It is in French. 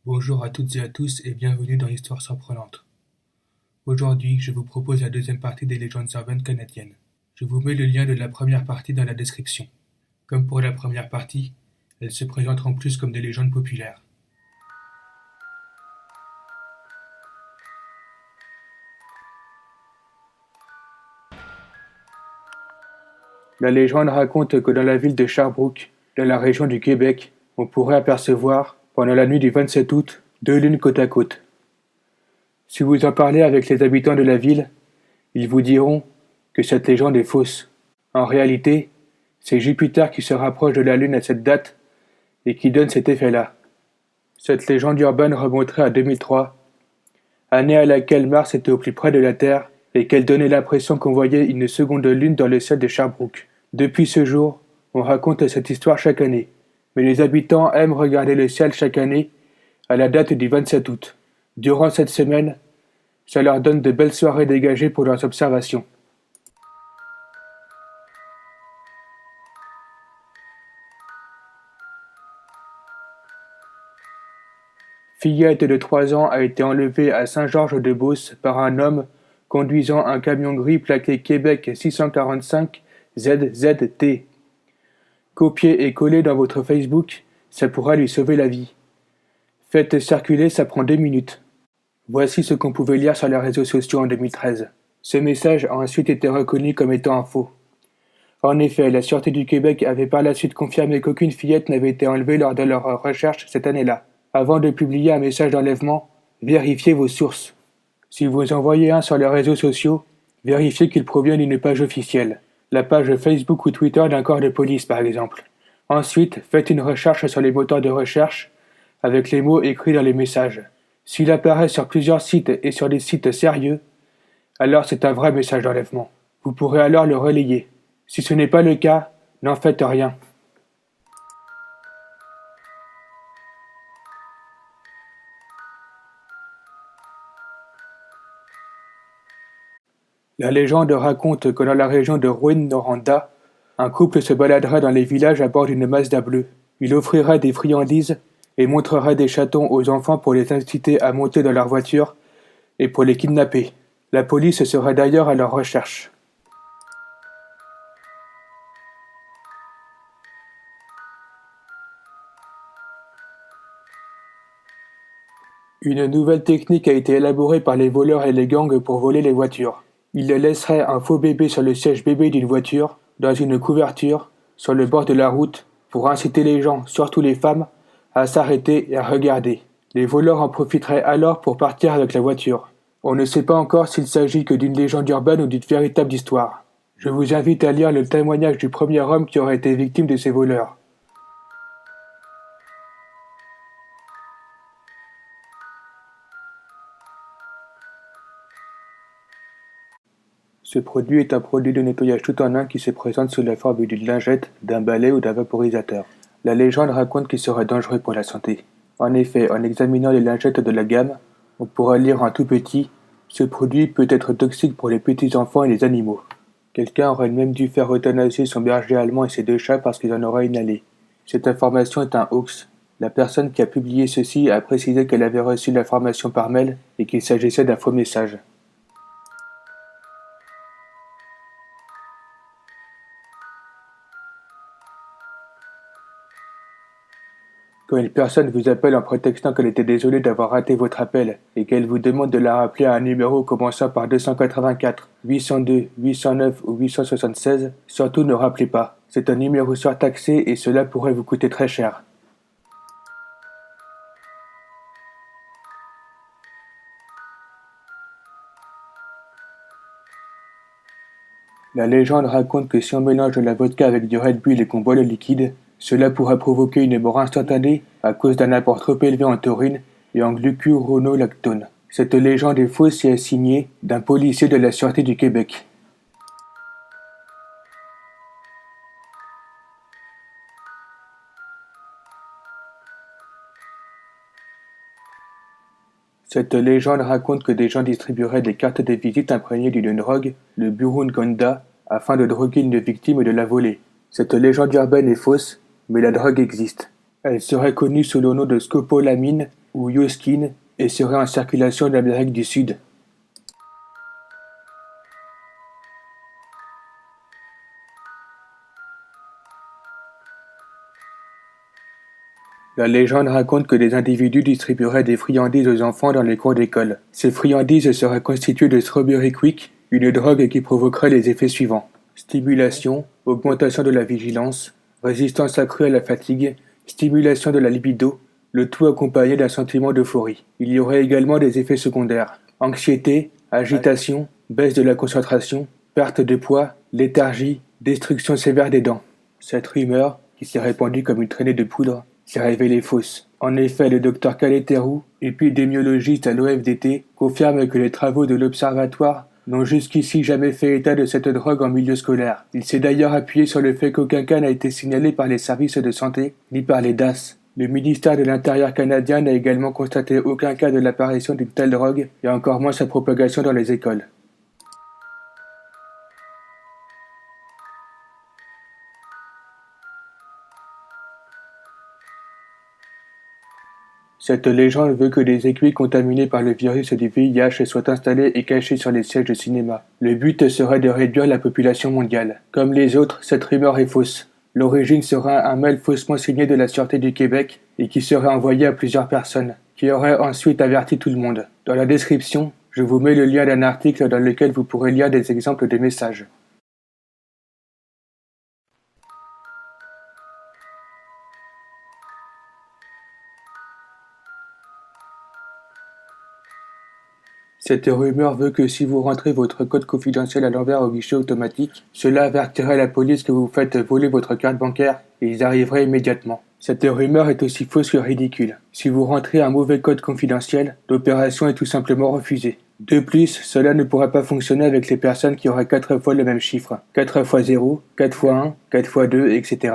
Bonjour à toutes et à tous et bienvenue dans l'Histoire surprenante. Aujourd'hui, je vous propose la deuxième partie des légendes urbaines canadiennes. Je vous mets le lien de la première partie dans la description. Comme pour la première partie, elles se présenteront plus comme des légendes populaires. La légende raconte que dans la ville de Sherbrooke, dans la région du Québec, on pourrait apercevoir, pendant la nuit du 27 août, deux lunes côte à côte. Si vous en parlez avec les habitants de la ville, ils vous diront que cette légende est fausse. En réalité, c'est Jupiter qui se rapproche de la Lune à cette date et qui donne cet effet-là. Cette légende urbaine remonterait à 2003, année à laquelle Mars était au plus près de la Terre et qu'elle donnait l'impression qu'on voyait une seconde lune dans le ciel de Sherbrooke. Depuis ce jour, on raconte cette histoire chaque année, mais les habitants aiment regarder le ciel chaque année à la date du 27 août. Durant cette semaine, ça leur donne de belles soirées dégagées pour leurs observations. Fillette de 3 ans a été enlevée à Saint-Georges-de-Beauce par un homme conduisant un camion gris plaqué Québec 645 ZZT. Copier et coller dans votre Facebook, ça pourra lui sauver la vie. Faites circuler, ça prend 2 minutes. Voici ce qu'on pouvait lire sur les réseaux sociaux en 2013. Ce message a ensuite été reconnu comme étant un faux. En effet, la Sûreté du Québec avait par la suite confirmé qu'aucune fillette n'avait été enlevée lors de leurs recherches cette année-là. Avant de publier un message d'enlèvement, vérifiez vos sources. Si vous envoyez un sur les réseaux sociaux, vérifiez qu'il provient d'une page officielle. La page Facebook ou Twitter d'un corps de police par exemple. Ensuite, faites une recherche sur les moteurs de recherche avec les mots écrits dans les messages. S'il apparaît sur plusieurs sites et sur des sites sérieux, alors c'est un vrai message d'enlèvement. Vous pourrez alors le relayer. Si ce n'est pas le cas, n'en faites rien. La légende raconte que dans la région de Rouyn-Noranda, un couple se baladerait dans les villages à bord d'une Mazda bleue. Il offrirait des friandises et montrerait des chatons aux enfants pour les inciter à monter dans leur voiture et pour les kidnapper. La police serait d'ailleurs à leur recherche. Une nouvelle technique a été élaborée par les voleurs et les gangs pour voler les voitures. Ils laisseraient un faux bébé sur le siège bébé d'une voiture, dans une couverture, sur le bord de la route, pour inciter les gens, surtout les femmes, à s'arrêter et à regarder. Les voleurs en profiteraient alors pour partir avec la voiture. On ne sait pas encore s'il s'agit que d'une légende urbaine ou d'une véritable histoire. Je vous invite à lire le témoignage du premier homme qui aurait été victime de ces voleurs. Ce produit est un produit de nettoyage tout en un qui se présente sous la forme d'une lingette, d'un balai ou d'un vaporisateur. La légende raconte qu'il serait dangereux pour la santé. En effet, en examinant les lingettes de la gamme, on pourra lire en tout petit « Ce produit peut être toxique pour les petits enfants et les animaux ». Quelqu'un aurait même dû faire euthanasier son berger allemand et ses 2 chats parce qu'ils en auraient inhalé. Cette information est un hoax. La personne qui a publié ceci a précisé qu'elle avait reçu l'information par mail et qu'il s'agissait d'un faux message. Quand une personne vous appelle en prétextant qu'elle était désolée d'avoir raté votre appel et qu'elle vous demande de la rappeler à un numéro commençant par 284, 802, 809 ou 876, surtout ne rappelez pas. C'est un numéro surtaxé et cela pourrait vous coûter très cher. La légende raconte que si on mélange de la vodka avec du Red Bull et qu'on boit le liquide, cela pourrait provoquer une mort instantanée à cause d'un apport trop élevé en taurine et en glucuronolactone. Cette légende est fausse et est signée d'un policier de la Sûreté du Québec. Cette légende raconte que des gens distribueraient des cartes de visite imprégnées d'une drogue, le burundanga, afin de droguer une victime et de la voler. Cette légende urbaine est fausse, mais la drogue existe. Elle serait connue sous le nom de scopolamine ou Yoskin et serait en circulation d'Amérique du Sud. La légende raconte que des individus distribueraient des friandises aux enfants dans les cours d'école. Ces friandises seraient constituées de Strawberry Quick, une drogue qui provoquerait les effets suivants: stimulation, augmentation de la vigilance, résistance accrue à la fatigue, stimulation de la libido, le tout accompagné d'un sentiment d'euphorie. Il y aurait également des effets secondaires: anxiété, agitation, baisse de la concentration, perte de poids, léthargie, destruction sévère des dents. Cette rumeur, qui s'est répandue comme une traînée de poudre, s'est révélée fausse. En effet, le Dr Kaleteru, épidémiologiste à l'OFDT, confirme que les travaux de l'Observatoire n'ont jusqu'ici jamais fait état de cette drogue en milieu scolaire. Il s'est d'ailleurs appuyé sur le fait qu'aucun cas n'a été signalé par les services de santé, ni par les DAS. Le ministère de l'Intérieur canadien n'a également constaté aucun cas de l'apparition d'une telle drogue, et encore moins sa propagation dans les écoles. Cette légende veut que des aiguilles contaminées par le virus du VIH soient installées et cachées sur les sièges de cinéma. Le but serait de réduire la population mondiale. Comme les autres, cette rumeur est fausse. L'origine serait un mail faussement signé de la Sûreté du Québec et qui serait envoyé à plusieurs personnes, qui auraient ensuite averti tout le monde. Dans la description, je vous mets le lien d'un article dans lequel vous pourrez lire des exemples de messages. Cette rumeur veut que si vous rentrez votre code confidentiel à l'envers au guichet automatique, cela avertirait la police que vous faites voler votre carte bancaire et ils arriveraient immédiatement. Cette rumeur est aussi fausse que ridicule. Si vous rentrez un mauvais code confidentiel, l'opération est tout simplement refusée. De plus, cela ne pourrait pas fonctionner avec les personnes qui auraient 4 fois le même chiffre. 4 fois 0, 4 fois 1, 4 fois 2, etc.